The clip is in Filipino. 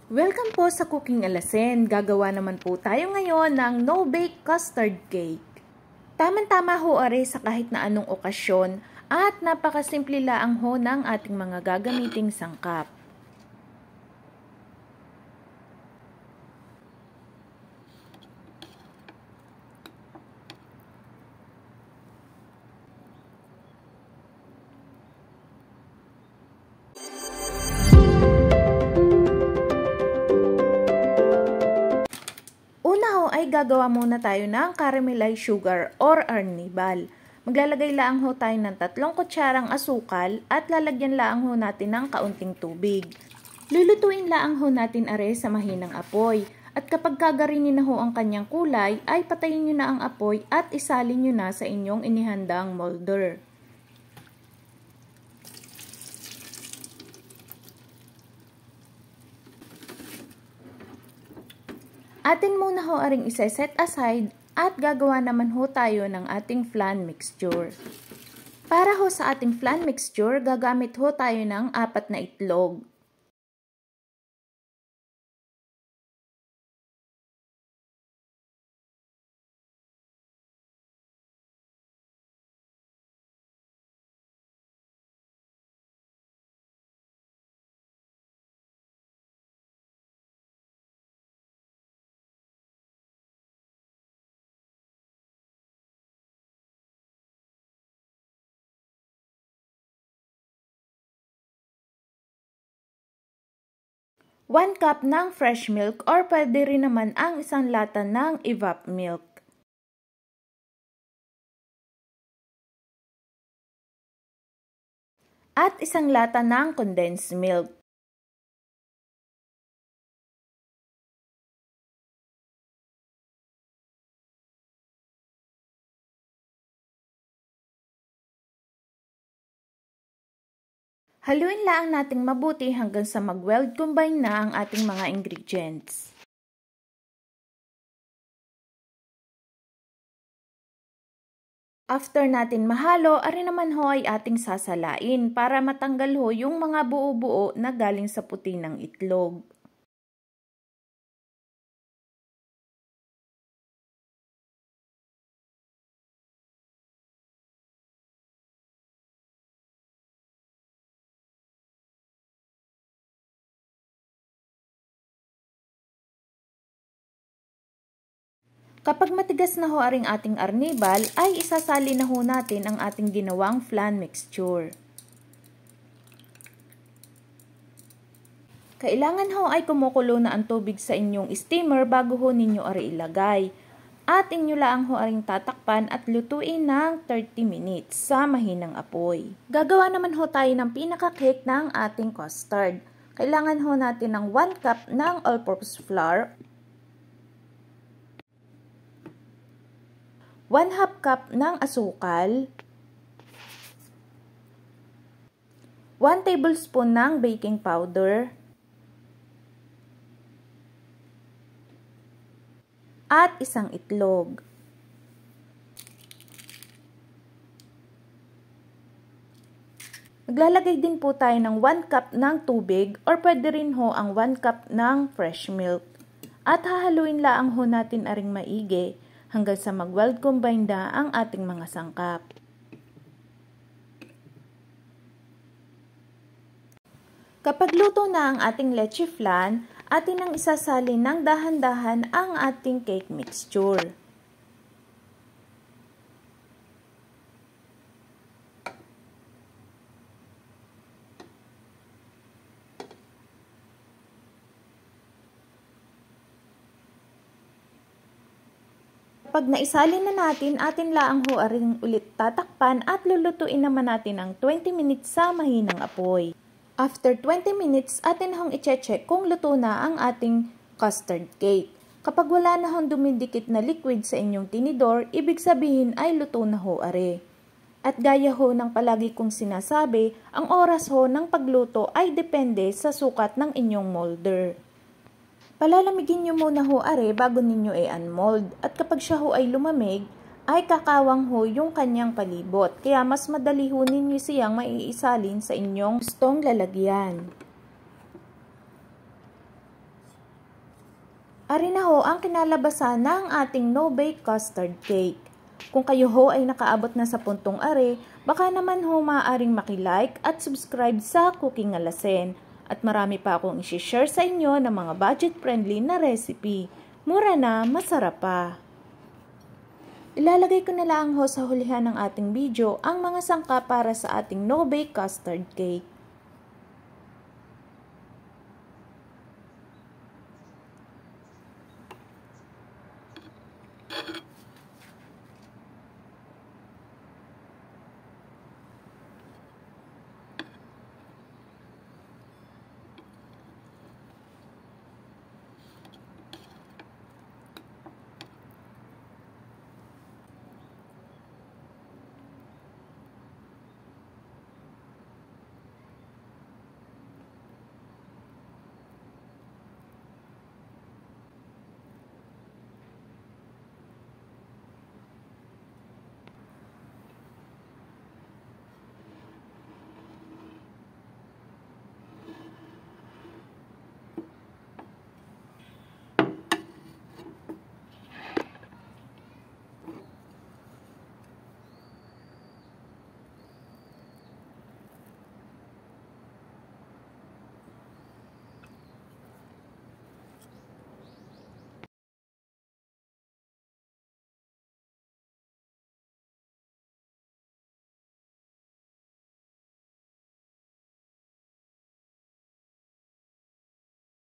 Welcome po sa Cooking Alasen. Gagawa naman po tayo ngayon ng no-bake custard cake. Tama-tama ho are sa kahit na anong okasyon at napakasimple laang ho ng ating mga gagamiting sangkap. Ay gagawa muna tayo ng caramelized sugar or arnibal. Maglalagay lang ho tayo ng 3 kutsarang asukal at lalagyan lang ho natin ng kaunting tubig. Lulutuin lang ho natin are sa mahinang apoy. At kapag kagarinin na ho ang kanyang kulay, ay patayin nyo na ang apoy at isalin nyo na sa inyong inihandang molder. Atin muna ho aring isa-set aside at gagawa naman ho tayo ng ating flan mixture. Para ho sa ating flan mixture, gagamit ho tayo ng 4 na itlog. One cup ng fresh milk or pwede rin naman ang isang lata ng evap milk. At isang lata ng condensed milk. Haluin lang nating mabuti hanggang sa mag-weld combine na ang ating mga ingredients. After natin mahalo, ari naman ho ay ating sasalain para matanggal ho yung mga buo-buo na galing sa puti ng itlog. Kapag matigas na ho aring ating arnibal, ay isasali na ho natin ang ating ginawang flan mixture. Kailangan ho ay kumukulo na ang tubig sa inyong steamer bago ho ninyo ari ilagay. At inyo lang ho aring tatakpan at lutuin ng 30 minutes sa mahinang apoy. Gagawa naman ho tayo ng pinaka-cake ng ating custard. Kailangan ho natin ng 1 cup ng all-purpose flour, 1/2 cup ng asukal, 1 tablespoon ng baking powder, at isang itlog. Maglalagay din po tayo ng 1 cup ng tubig or pwede rin ho ang 1 cup ng fresh milk. At hahaluin lang ho natin aring maigi hanggang sa mag-weld combine na ang ating mga sangkap. Kapag luto na ang ating leche flan, atin ang isasalin ng dahan-dahan ang ating cake mixture. Pag naisalin na natin, atin laang ho aring ulit tatakpan at lulutuin naman natin ng 20 minutes sa mahinang apoy. After 20 minutes, atin hong i-check kung luto na ang ating custard cake. Kapag wala na hong dumidikit na liquid sa inyong tinidor, ibig sabihin ay luto na ho are. At gaya ho ng palagi kong sinasabi, ang oras ho ng pagluto ay depende sa sukat ng inyong molder. Palalamigin nyo muna ho are bago ninyo i-unmold at kapag siya ho ay lumamig, ay kakawang ho yung kanyang palibot. Kaya mas madali ho ninyo siyang maiisalin sa inyong gustong lalagyan. Ari na ho ang kinalabasan ng ating no-bake custard cake. Kung kayo ho ay nakaabot na sa puntong are, baka naman ho maaaring makilike at subscribe sa Cooking Alasen. At marami pa akong isi-share sa inyo ng mga budget-friendly na recipe. Mura na, masarap pa. Ilalagay ko na lang ho sa hulihan ng ating video ang mga sangkap para sa ating no-bake custard cake.